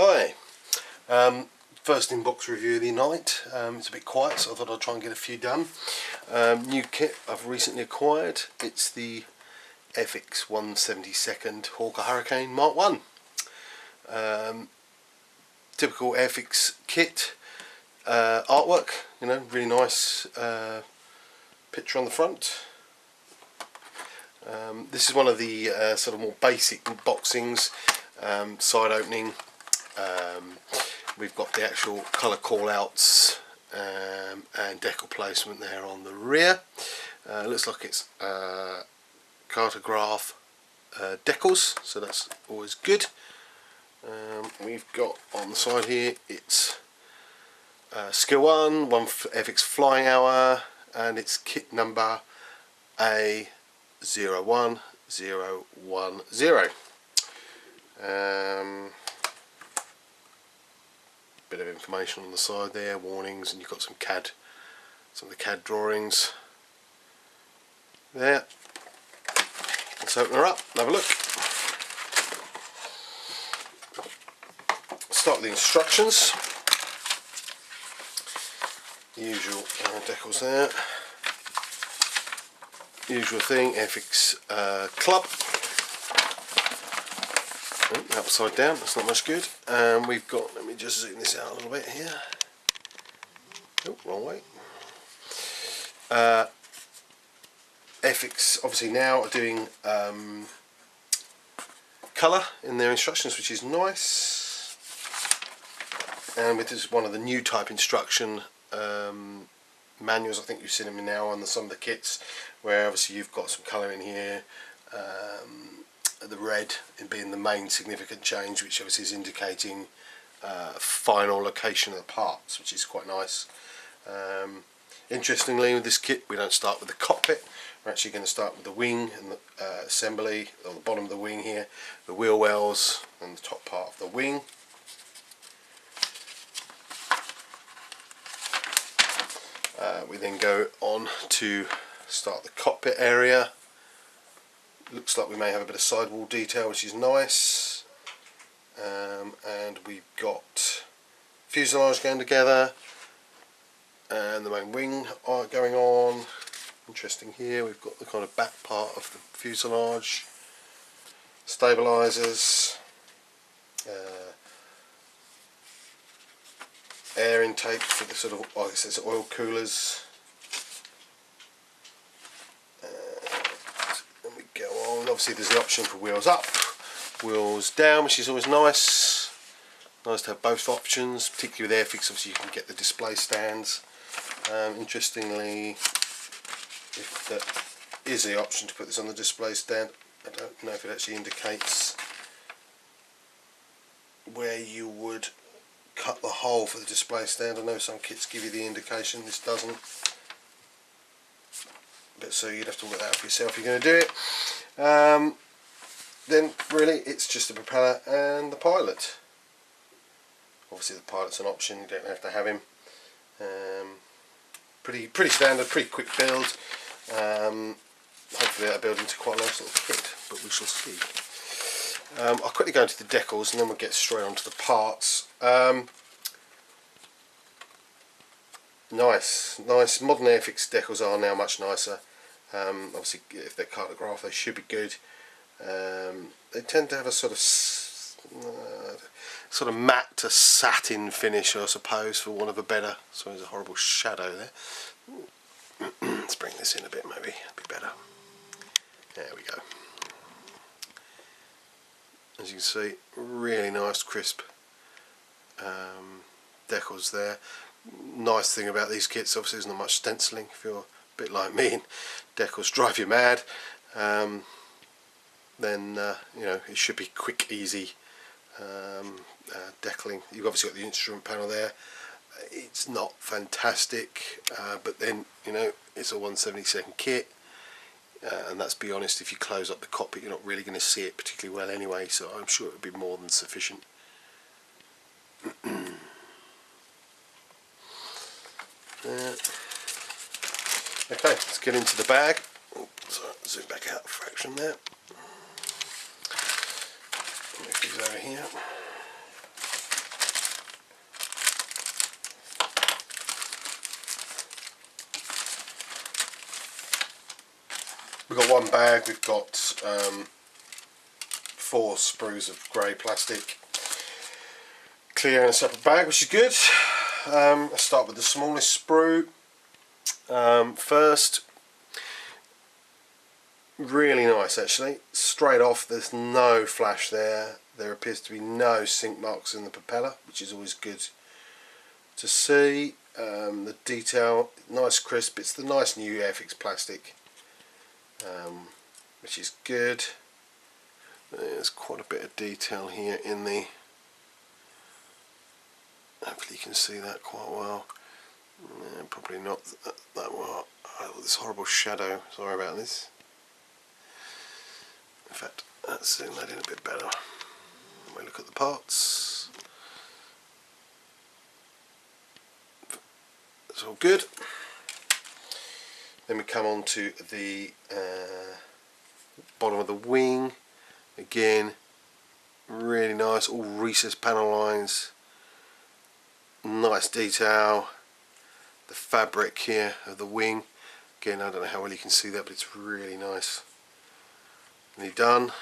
Hi, first inbox review of the night. It's a bit quiet, so I thought I'd try and get a few done. New kit I've recently acquired. It's the Airfix 1/72 Hawker Hurricane Mark 1. Typical Airfix kit. Artwork, really nice picture on the front. This is one of the sort of more basic boxings, side opening. We've got the actual colour call-outs and decal placement there on the rear. Looks like it's cartograph decals, so that's always good. We've got on the side here, it's skill 1 Airfix flying hour, and it's kit number A01010. Bit of information on the side there, warnings, and you've got some of the CAD drawings there. Let's open her up and have a look. Start with the instructions. Usual decals there. Usual thing, Airfix club. Oh, upside down, that's not much good. We've got, let me just zoom this out a little bit here. Oh, wrong way. Airfix obviously now are doing colour in their instructions, which is nice. And this is one of the new type instruction manuals. I think you've seen them now on some of the kits, where obviously you've got some colour in here. The red being the main significant change, which obviously is indicating final location of the parts, which is quite nice. Interestingly, with this kit we don't start with the cockpit. We're actually going to start with the wing and the assembly, or the bottom of the wing here, the wheel wells and the top part of the wing. We then go on to start the cockpit area. Looks like we may have a bit of sidewall detail, which is nice. And we've got fuselage going together and the main wing going on. Interesting here, we've got the kind of back part of the fuselage, stabilizers, air intake for the sort of, I guess it's oil coolers. And we go on. Obviously there's the option for wheels up, wheels down, which is always nice. Nice to have both options, particularly with Airfix. Obviously you can get the display stands. Interestingly, if there is the option to put this on the display stand, I don't know if it actually indicates where you would cut the hole for the display stand. I know some kits give you the indication, this doesn't, but so you'd have to work that out for yourself if you're going to do it. Then really it's just the propeller and the pilot. Obviously the pilot's an option, you don't have to have him. Pretty standard, pretty quick build. Hopefully that'll build into quite a nice little kit, but we shall see. I'll quickly go into the decals and then we'll get straight onto the parts. Nice. Modern Airfix decals are now much nicer. Obviously, if they're cartograph, they should be good. They tend to have a sort of matte to satin finish, I suppose, for want of a better. So there's a horrible shadow there. Let's bring this in a bit, maybe it'd be better. There we go. As you can see, really nice crisp decals there. Nice thing about these kits, obviously there's not much stenciling. If you're a bit like me and decals drive you mad, then it should be quick, easy decaling. You've obviously got the instrument panel there. It's not fantastic, but then it's a 1/72 kit. And that's, be honest, if you close up the cockpit you're not really going to see it particularly well anyway, so I'm sure it would be more than sufficient. Okay, let's get into the bag. Sorry, zoom back out a fraction there. Move these over here. We've got one bag, we've got 4 sprues of grey plastic clear in a separate bag, which is good. Let's start with the smallest sprue first. Really nice actually, straight off, there's no flash there. There appears to be no sink marks in the propeller, which is always good to see. The detail, nice crisp, it's the nice new Airfix plastic, which is good. There's quite a bit of detail here in the, hopefully you can see that quite well. Probably not that well. Oh, this horrible shadow, sorry about this. In fact, let's zoom that in a bit better. We look at the parts. It's all good. Then we come on to the bottom of the wing. Again, really nice, all recessed panel lines. Nice detail. The fabric here of the wing. Again, I don't know how well you can see that, but it's really nice. Nearly done.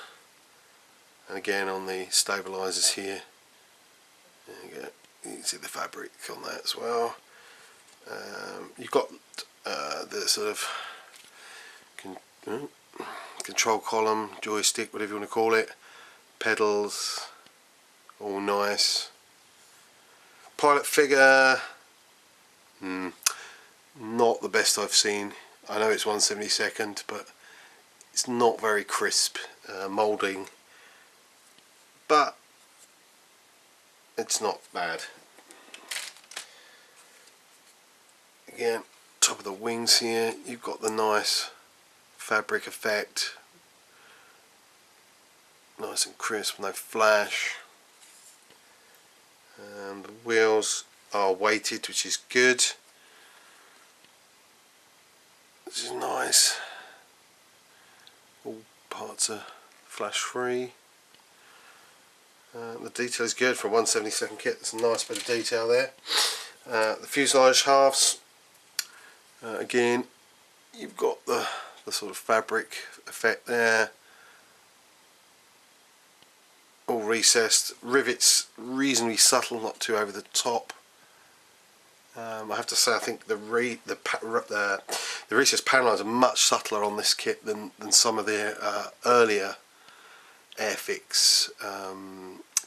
And again on the stabilizers here, there you go, you can see the fabric on that as well. You've got the sort of control column, joystick, whatever you want to call it, pedals, all nice. Pilot figure, not the best I've seen. I know it's 1/72, but it's not very crisp, moulding, but it's not bad. Again, top of the wings here, you've got the nice fabric effect, nice and crisp, no flash. The wheels are weighted, which is good. This is nice. All parts are flash free. The detail is good for a 1/72 kit. There's a nice bit of detail there. The fuselage halves, again, you've got the sort of fabric effect there. All recessed. Rivets reasonably subtle, not too over the top. I have to say, I think the recessed panel lines are much subtler on this kit than some of the earlier Airfix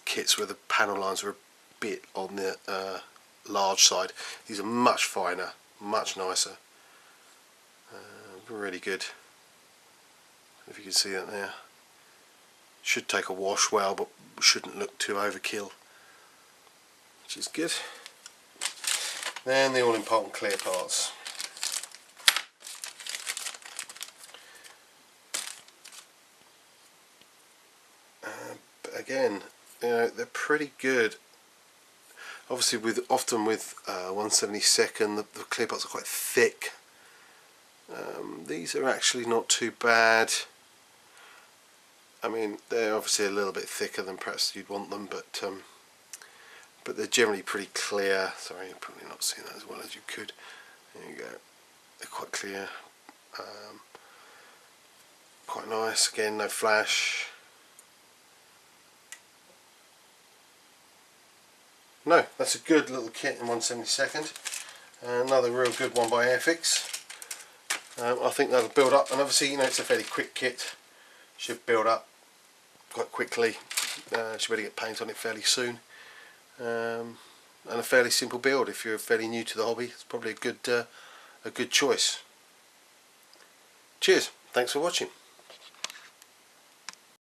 kits, where the panel lines were a bit on the large side. These are much finer, much nicer. Really good. If you can see that there. Should take a wash well, but shouldn't look too overkill, which is good. Then the all-important clear parts. Again, you know, they're pretty good. Obviously, often with 1/72, the clear parts are quite thick. These are actually not too bad. I mean, they're obviously a little bit thicker than perhaps you'd want them, but they're generally pretty clear. Sorry, you're probably not seeing that as well as you could. There you go. They're quite clear. Quite nice. Again, no flash. No, that's a good little kit in 1/72. Another real good one by Airfix. I think that'll build up, and obviously, you know, it's a fairly quick kit. Should build up quite quickly. Should be able to get paint on it fairly soon. And a fairly simple build. If you're fairly new to the hobby, it's probably a good choice. Cheers. Thanks for watching.